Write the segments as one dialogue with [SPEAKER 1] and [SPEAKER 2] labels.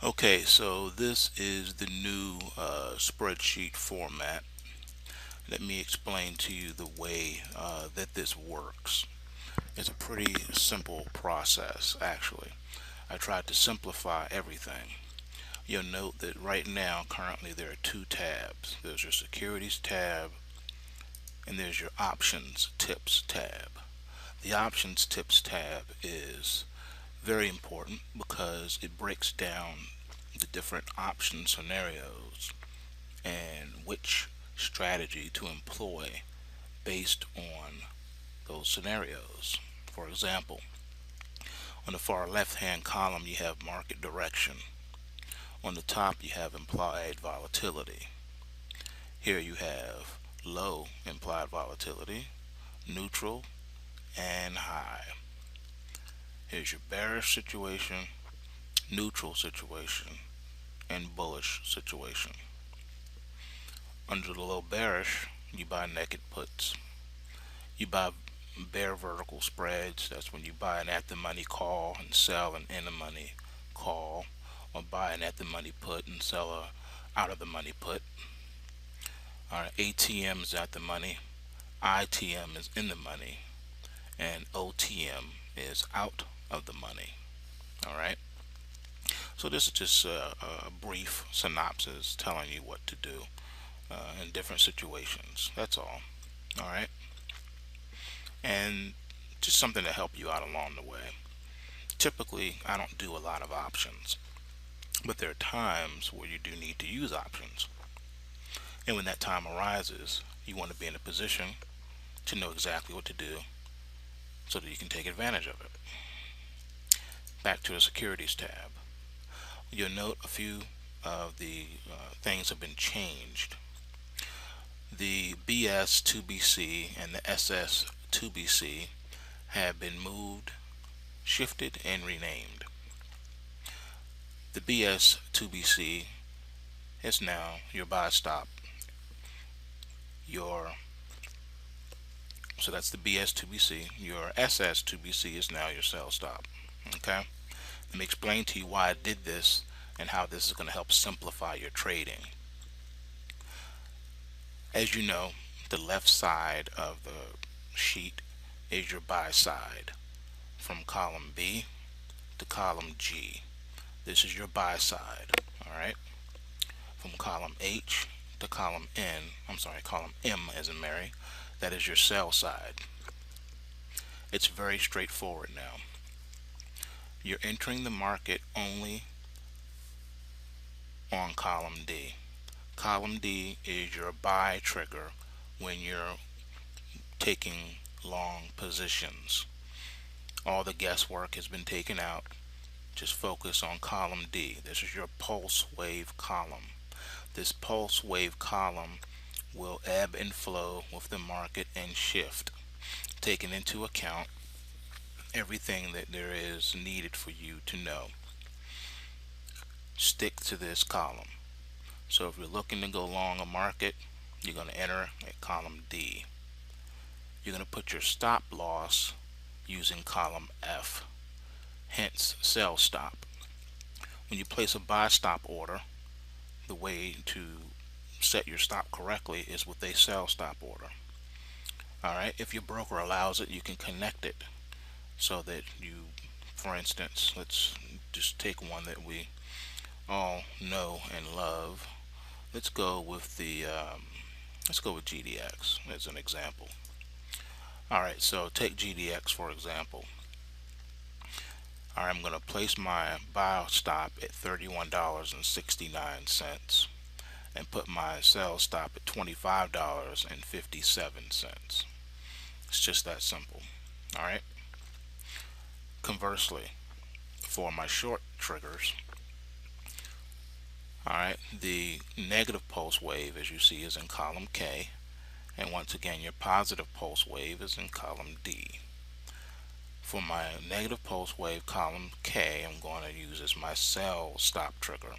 [SPEAKER 1] Okay, so this is the new spreadsheet format. Let me explain to you the way that this works. It's a pretty simple process, actually. I tried to simplify everything. You'll note that right now, currently, there are two tabs. There's your securities tab and there's your options tips tab. The options tips tab is very important because it breaks down the different option scenarios and which strategy to employ based on those scenarios. For example, on the far left hand column you have market direction. On the top you have implied volatility. Here you have low implied volatility, neutral, and high. Here's your bearish situation, neutral situation, and bullish situation. Under the low bearish, you buy naked puts. You buy bear vertical spreads. That's when you buy an at the money call and sell an in the money call, or buy an at the money put and sell a out of the money put. Alright, ATM is at the money, ITM is in the money, and OTM is out of the money. Alright, so this is just a brief synopsis telling you what to do in different situations. That's all. Alright, and just something to help you out along the way. Typically, I don't do a lot of options, but there are times where you do need to use options. And when that time arises, you want to be in a position to know exactly what to do so that you can take advantage of it. Back to the securities tab. You'll note a few of the things have been changed. The BS2BC and the SS2BC have been moved, shifted, and renamed. The BS2BC is now your buy stop. So that's the BS2BC. Your SS2BC is now your sell stop. Okay? Let me explain to you why I did this and how this is going to help simplify your trading. As you know, the left side of the sheet is your buy side. From column B to column G, this is your buy side. Alright? From column H to column column M as in Mary, that is your sell side. It's very straightforward now. You're entering the market only on column D. Column D is your buy trigger when you're taking long positions. All the guesswork has been taken out. Just focus on column D. This is your pulse wave column. This pulse wave column will ebb and flow with the market and shift, taking into account everything that there is needed for you to know. Stick to this column. So if you're looking to go long a market, you're going to enter at column D. You're going to put your stop loss using column F, hence sell stop. When you place a buy stop order, the way to set your stop correctly is with a sell stop order. Alright, if your broker allows it, you can connect it so that you, for instance, let's just take one that we all know and love. Let's go with GDX as an example. Alright, so take GDX for example. Alright, I'm going to place my buy stop at $31.69 and put my sell stop at $25.57. It's just that simple. Alright. Conversely, for my short triggers, alright, the negative pulse wave, as you see, is in column K, and once again your positive pulse wave is in column D. For my negative pulse wave column K, I'm going to use as my sell stop trigger.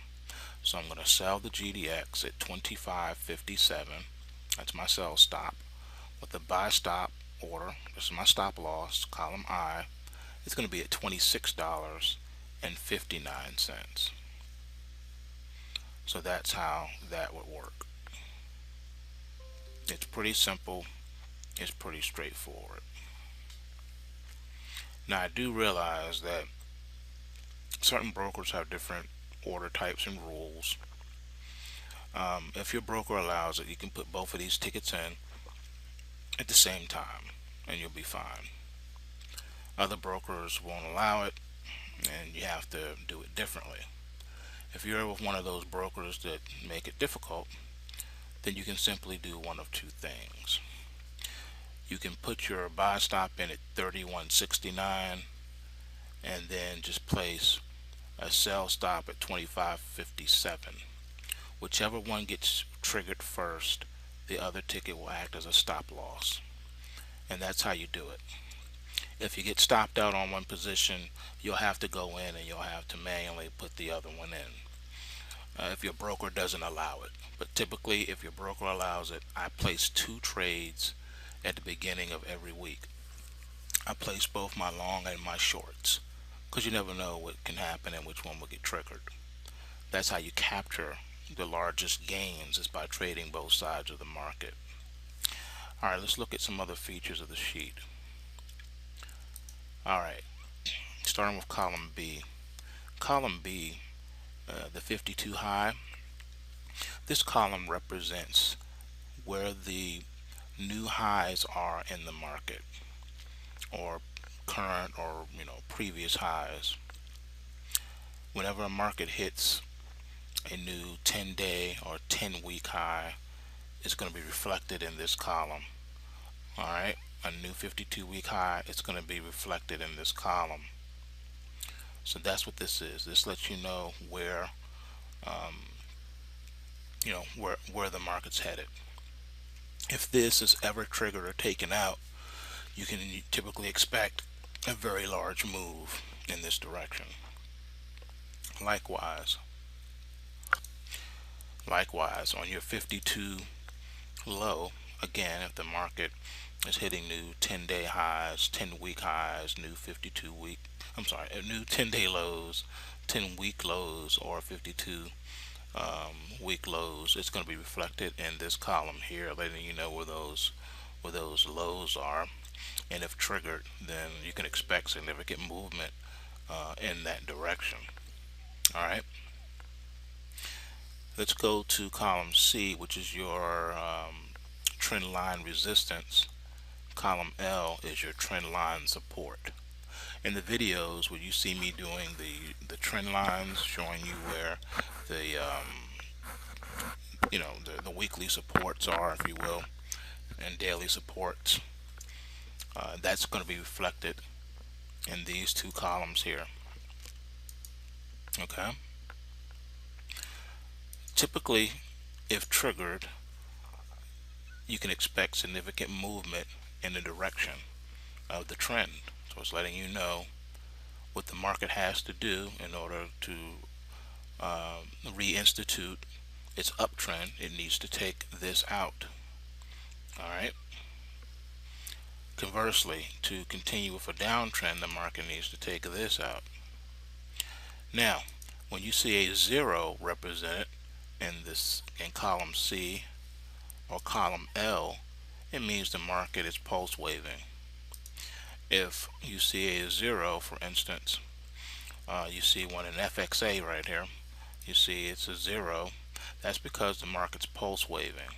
[SPEAKER 1] So I'm going to sell the GDX at $25.57. That's my sell stop. With the buy stop order, this is my stop loss, column I, it's going to be at $26.59. So that's how that would work. It's pretty simple. It's pretty straightforward. Now I do realize that certain brokers have different order types and rules. If your broker allows it, you can put both of these tickets in at the same time and you'll be fine. Other brokers won't allow it and you have to do it differently. If you're with one of those brokers that make it difficult, then you can simply do one of two things. You can put your buy stop in at 31.69 and then just place a sell stop at 25.57. Whichever one gets triggered first, the other ticket will act as a stop loss. And that's how you do it. If you get stopped out on one position, you'll have to go in and you'll have to manually put the other one in if your broker doesn't allow it. But typically, if your broker allows it, I place 2 trades at the beginning of every week. I place both my long and my shorts because you never know what can happen and which one will get triggered. That's how you capture the largest gains, is by trading both sides of the market. Alright, let's look at some other features of the sheet. Alright, starting with column B. Column B, the 52 high, this column represents where the new highs are in the market, or current or previous highs. Whenever a market hits a new 10-day or 10-week high, it's going to be reflected in this column. Alright, a new 52-week high, it's going to be reflected in this column. So that's what this is. This lets you know where where the market's headed. If this is ever triggered or taken out, you can typically expect a very large move in this direction. Likewise, on your 52 low, again, if the market is hitting new 10-day highs, 10-week highs, new 52-week, new 10-day lows, 10-week lows, or 52-week lows, it's going to be reflected in this column here, letting you know where those lows are. And if triggered, then you can expect significant movement in that direction. Alright, let's go to column C, which is your trend line resistance. Column L is your trend line support. In the videos where you see me doing the trend lines, showing you where the the weekly supports are, if you will, and daily supports, that's going to be reflected in these 2 columns here. Okay, typically, if triggered, you can expect significant movement in the direction of the trend. So it's letting you know what the market has to do in order to reinstitute its uptrend. It needs to take this out. Alright, conversely, to continue with a downtrend, the market needs to take this out. Now, when you see a 0 represented in column C or column L, it means the market is pulse waving. If you see a 0, for instance, you see one in FXA right here, you see it's a 0, that's because the market's pulse waving.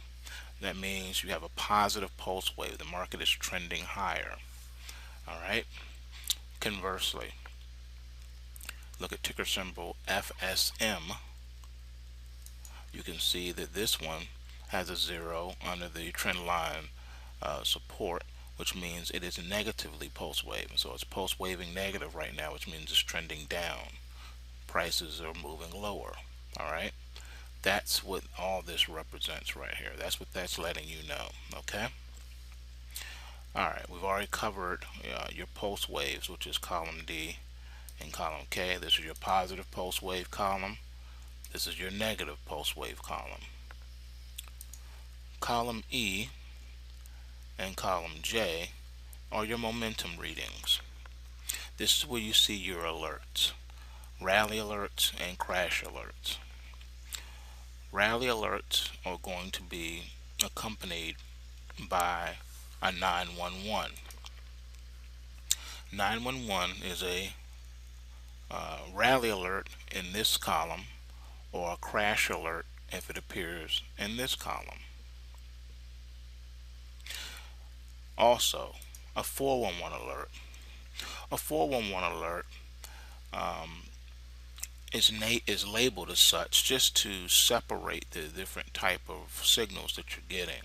[SPEAKER 1] That means you have a positive pulse wave. The market is trending higher. Alright, conversely, look at ticker symbol FSM. You can see that this one has a 0 under the trend line support, which means it is negatively pulse waving. So it's pulse waving negative right now, which means it's trending down. Prices are moving lower. Alright, that's what all this represents right here. That's what that's letting you know. Okay, alright, we've already covered your pulse waves, which is column D and column K. This is your positive pulse wave column. This is your negative pulse wave column. Column E and column J are your momentum readings. This is where you see your alerts, rally alerts and crash alerts. Rally alerts are going to be accompanied by a 911. 911 is a rally alert in this column, or a crash alert if it appears in this column. Also, a 411 alert. A 411 alert is labeled as such just to separate the different type of signals that you're getting.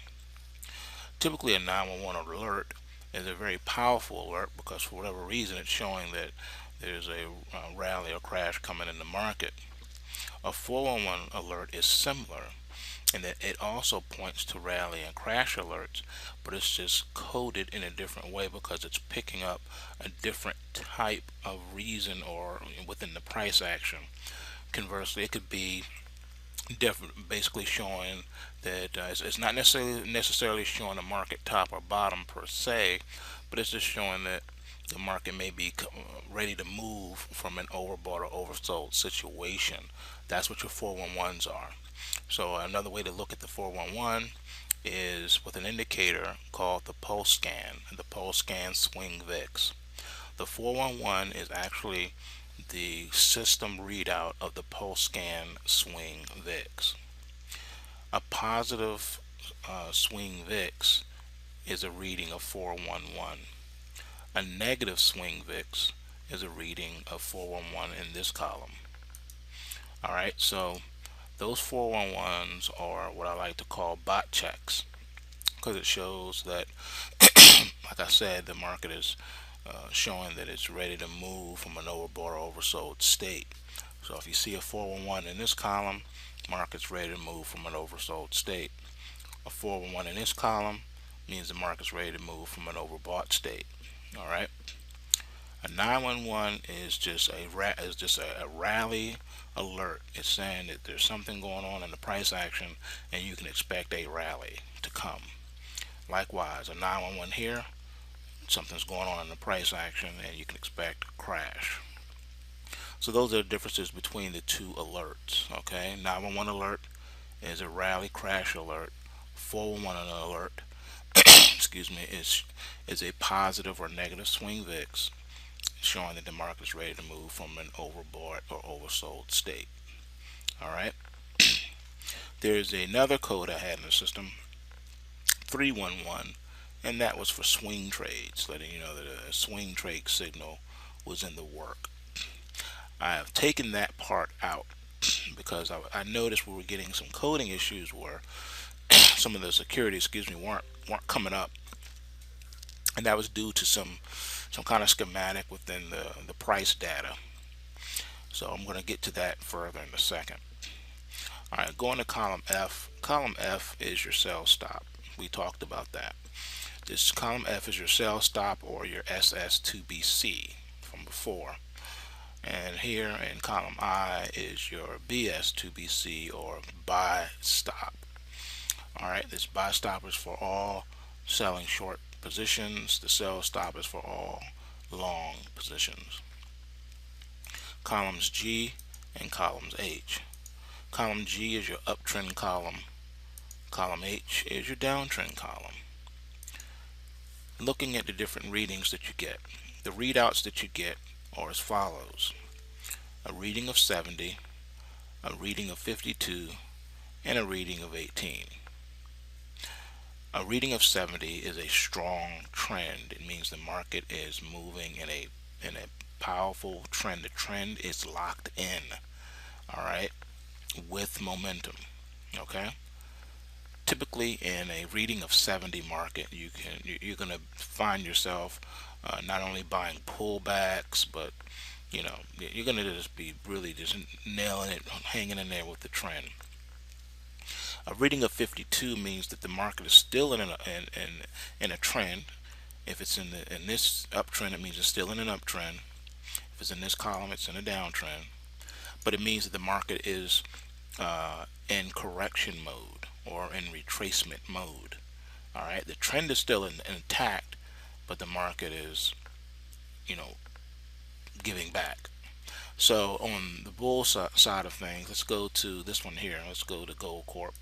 [SPEAKER 1] Typically, a 911 alert is a very powerful alert because for whatever reason it's showing that there's a rally or crash coming in the market. A 411 alert is similar in that it also points to rally and crash alerts, but it's just coded in a different way because it's picking up a different type of reason or within the price action. Conversely, it could be different, basically showing that it's not necessarily showing a market top or bottom per se, but it's just showing that the market may be ready to move from an overbought or oversold situation. That's what your 411s are. So another way to look at the 411 is with an indicator called the pulse scan, the pulse scan swing VIX. The 411 is actually the system readout of the pulse scan swing VIX. A positive swing VIX is a reading of 411. A negative swing VIX is a reading of 411 in this column. Alright, so those 411s are what I like to call bot checks because it shows that, like I said, the market is showing that it's ready to move from an overbought or oversold state. So if you see a 411 in this column, market's ready to move from an oversold state. A 411 in this column means the market's ready to move from an overbought state. All right. A 911 is just a rally alert. It's saying that there's something going on in the price action and you can expect a rally to come. Likewise, a 911 here, something's going on in the price action and you can expect a crash. So those are the differences between the two alerts. Okay, 911 alert is a rally crash alert. 411 alert excuse me, is a positive or negative swing VIX showing that the market is ready to move from an overbought or oversold state. Alright, there's another code I had in the system, 311, and that was for swing trades, letting you know that a swing trade signal was in the work. I have taken that part out because I noticed we were getting some coding issues where some of the security, weren't coming up, and that was due to some kind of schematic within the price data. So I'm going to get to that further in a second. All right, going to column F. Column F is your sell stop. We talked about that. This column F is your sell stop or your SS2BC from before. And here in column I is your BS2BC or buy stop. Alright, this buy stop is for all selling short positions. The sell stop is for all long positions. Columns G and columns H. Column G is your uptrend column. Column H is your downtrend column. Looking at the different readings that you get, the readouts that you get are as follows: a reading of 70, a reading of 52, and a reading of 18. A reading of 70 is a strong trend. It means the market is moving in a powerful trend. The trend is locked in, all right, with momentum. Okay. Typically, in a reading of 70 market, you're going to find yourself not only buying pullbacks, but you're going to just be really just nailing it, hanging in there with the trend. A reading of 52 means that the market is still in a trend. If it's in this uptrend, it means it's still in an uptrend. If it's in this column, it's in a downtrend. But it means that the market is in correction mode or in retracement mode. All right, the trend is still intact, but the market is, giving back. So on the bull side of things, let's go to this one here. Let's go to Gold Corp,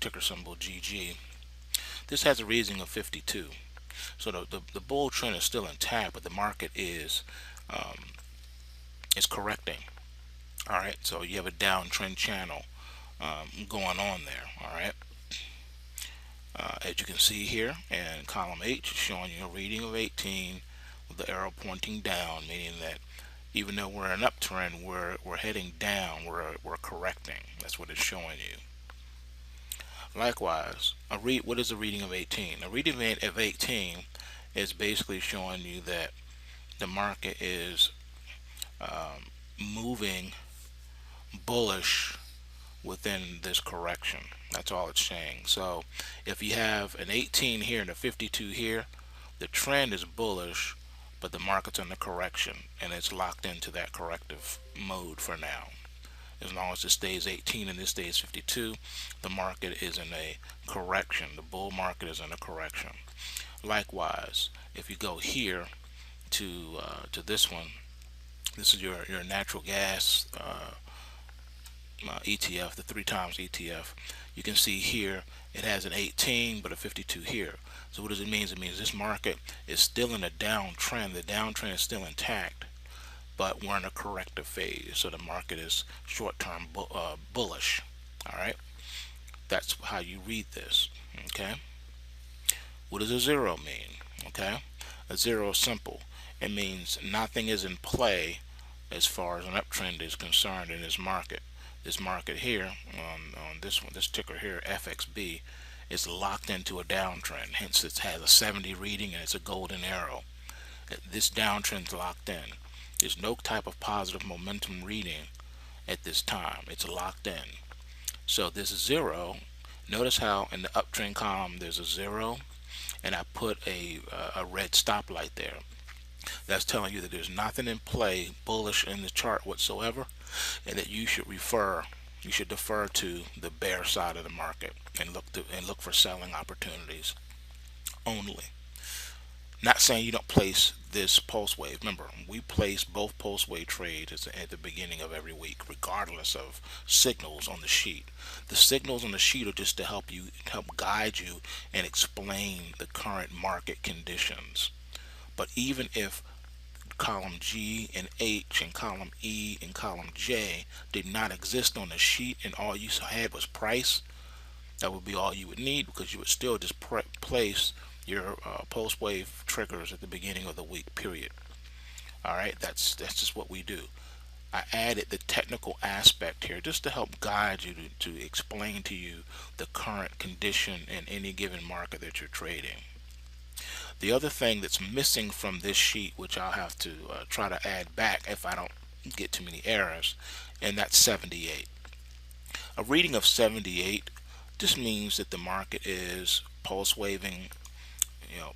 [SPEAKER 1] ticker symbol GG. This has a reading of 52. So the bull trend is still intact, but the market is correcting. All right, so you have a downtrend channel going on there. All right, as you can see here in column H, showing you a reading of 18 with the arrow pointing down, meaning that even though we're in an uptrend, we're heading down. We're correcting. That's what it's showing you. Likewise, what is a reading of 18? A reading of 18 is basically showing you that the market is moving bullish within this correction. That's all it's saying. So if you have an 18 here and a 52 here, the trend is bullish, but the market's in the correction and it's locked into that corrective mode for now. As long as it stays 18 and this stays 52, the market is in a correction. The bull market is in a correction. Likewise, if you go here to this one, this is your natural gas ETF, the 3 times ETF. You can see here it has an 18 but a 52 here. So what does it mean? It means this market is still in a downtrend. The downtrend is still intact, but we're in a corrective phase. So the market is short-term bullish. All right, that's how you read this. Okay, what does a zero mean? Okay, a zero is simple. It means nothing is in play as far as an uptrend is concerned in this market. This market here on this one, this ticker here, FXB, is locked into a downtrend. Hence, it has a 70 reading and it's a golden arrow. This downtrend's locked in. There's no type of positive momentum reading at this time. It's locked in. So this zero, notice how in the uptrend column there's a zero, and I put a red stoplight there. That's telling you that there's nothing in play bullish in the chart whatsoever, and that you should defer to the bear side of the market and look for selling opportunities only. Not saying you don't place this pulse wave. Remember, we place both pulse wave trades at the beginning of every week, regardless of signals on the sheet. The signals on the sheet are just to help guide you and explain the current market conditions. But even if column G and H and column E and column J did not exist on the sheet and all you had was price, that would be all you would need, because you would still just place your pulse wave triggers at the beginning of the week, period. All right, that's just what we do. I added the technical aspect here just to help guide you to explain to you the current condition in any given market that you're trading. The other thing that's missing from this sheet, which I'll have to try to add back if I don't get too many errors, and that's 78. A reading of 78 just means that the market is pulse waving,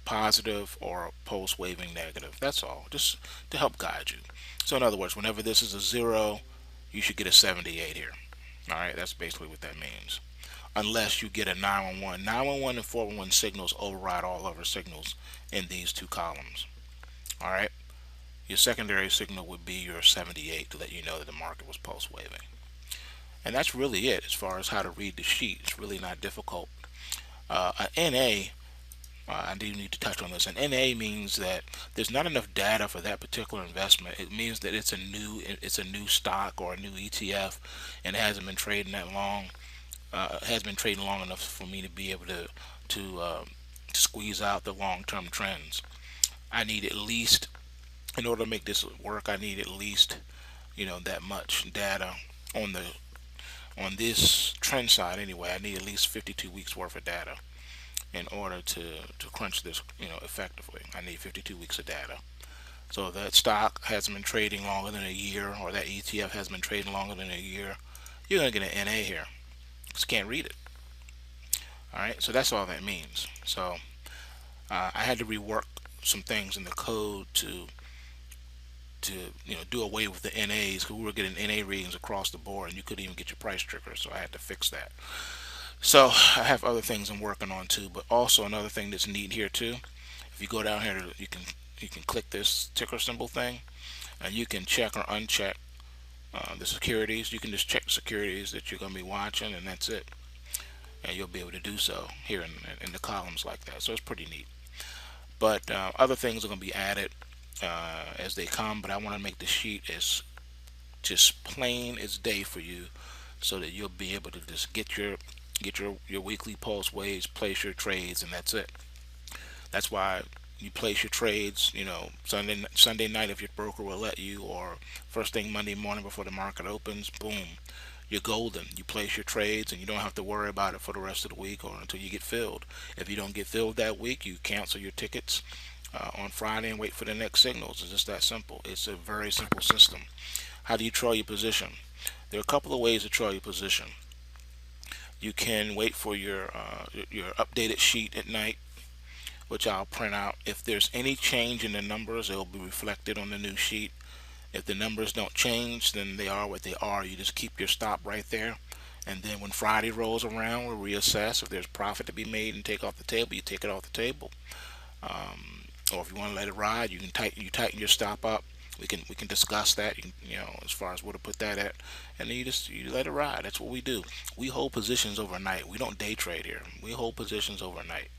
[SPEAKER 1] positive, or pulse waving negative. That's all, just to help guide you. So in other words, whenever this is a 0, you should get a 78 here. All right, that's basically what that means. Unless you get a 911. 911 and 411 signals override all other signals in these two columns. All right, your secondary signal would be your 78 to let you know that the market was pulse waving. And that's really it as far as how to read the sheet. It's really not difficult. An NA, I do need to touch on this. An NA means that there's not enough data for that particular investment. It means that it's a new stock or a new ETF, and it hasn't been trading that long. Has been trading long enough for me to be able to squeeze out the long-term trends. I need at least, in order to make this work, I need at least that much data on this trend side anyway. I need at least 52 weeks worth of data in order to crunch this effectively. I need 52 weeks of data. So if that stock hasn't been trading longer than a year, or that ETF has been trading longer than a year, you're going to get an NA here. Just can't read it. All right, so that's all that means. So I had to rework some things in the code to do away with the NAs, because we were getting NA readings across the board and you couldn't even get your price trigger. So I had to fix that. So I have other things I'm working on too, but also another thing that's neat here too. If you go down here, you can click this ticker symbol thing, and you can check or uncheck The securities, you can just check the securities that you're going to be watching, and that's it. And you'll be able to do so here in the columns like that. So it's pretty neat. But other things are going to be added as they come. But I want to make the sheet as just plain as day for you, so that you'll be able to just get your weekly pulse waves, place your trades, and that's it. That's why you place your trades, Sunday night if your broker will let you, or first thing Monday morning before the market opens. Boom, you're golden. You place your trades, and you don't have to worry about it for the rest of the week or until you get filled. If you don't get filled that week, you cancel your tickets on Friday and wait for the next signals. It's just that simple. It's a very simple system. How do you trail your position? There are a couple of ways to trail your position. You can wait for your updated sheet at night, which I'll print out. If there's any change in the numbers, it'll be reflected on the new sheet. If the numbers don't change, then they are what they are. You just keep your stop right there, and then when Friday rolls around, we'll reassess. If there's profit to be made and take off the table, you take it off the table. Or if you want to let it ride, you tighten your stop up. We can discuss that. As far as where to put that at, and then you let it ride. That's what we do. We hold positions overnight. We don't day trade here. We hold positions overnight,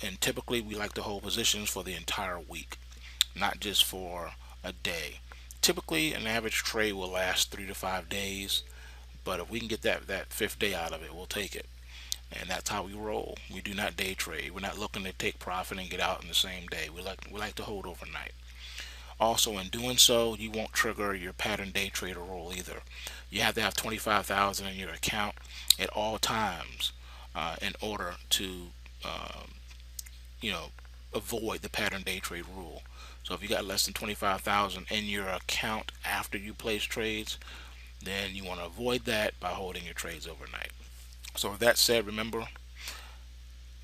[SPEAKER 1] and typically we like to hold positions for the entire week, not just for a day. Typically, an average trade will last 3 to 5 days, but if we can get that fifth day out of it, we'll take it. And that's how we roll. We do not day trade. We're not looking to take profit and get out in the same day. We like to hold overnight. Also, in doing so, you won't trigger your pattern day trader rule either. You have to have 25,000 in your account at all times in order to you know avoid the pattern day trade rule. So if you got less than 25,000 in your account after you place trades, then you want to avoid that by holding your trades overnight. So with that said, remember,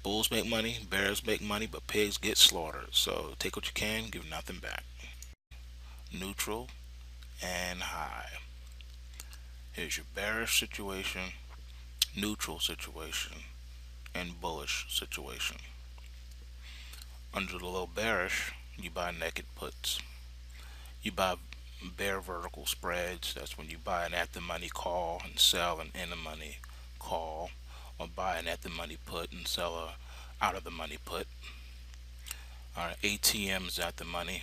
[SPEAKER 1] bulls make money, bears make money, but pigs get slaughtered. So take what you can, give nothing back. Neutral and high. Here's your bearish situation, neutral situation, and bullish situation. Under the low bearish, you buy naked puts. You buy bear vertical spreads. That's when you buy an at the money call and sell an in the money call, or buy an at the money put and sell a out of the money put. All right, ATM is at the money,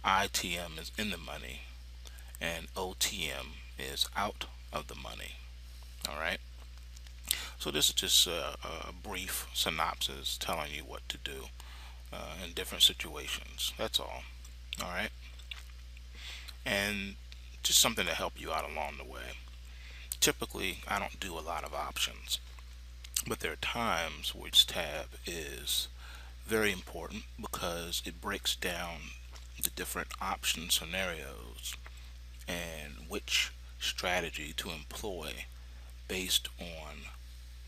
[SPEAKER 1] ITM is in the money, and OTM is out of the money. All right. So this is just a brief synopsis telling you what to do in different situations. That's all. All right. And just something to help you out along the way. Typically, I don't do a lot of options, but there are times which tab is very important because it breaks down the different option scenarios and which strategy to employ based on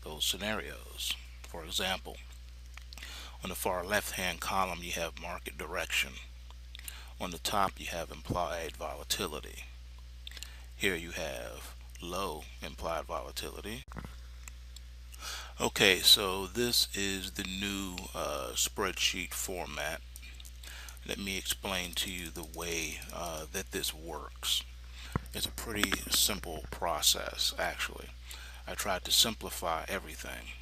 [SPEAKER 1] those scenarios. For example, on the far left hand column you have market direction. On the top you have implied volatility. Here you have low implied volatility. Okay, so this is the new spreadsheet format. Let me explain to you the way that this works. It's a pretty simple process, actually. I tried to simplify everything.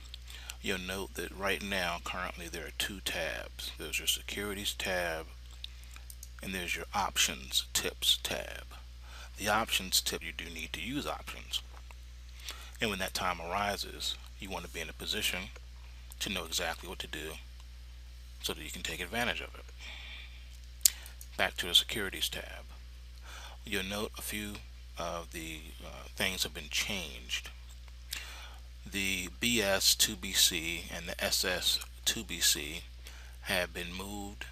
[SPEAKER 1] You'll note that right now, currently, there are two tabs. There's your securities tab, and there's your options tips tab. The options tip, you do need to use options. And when that time arises, you want to be in a position to know exactly what to do so that you can take advantage of it. Back to the securities tab. You'll note a few of the things have been changed. The BS2BC and the SS2BC have been moved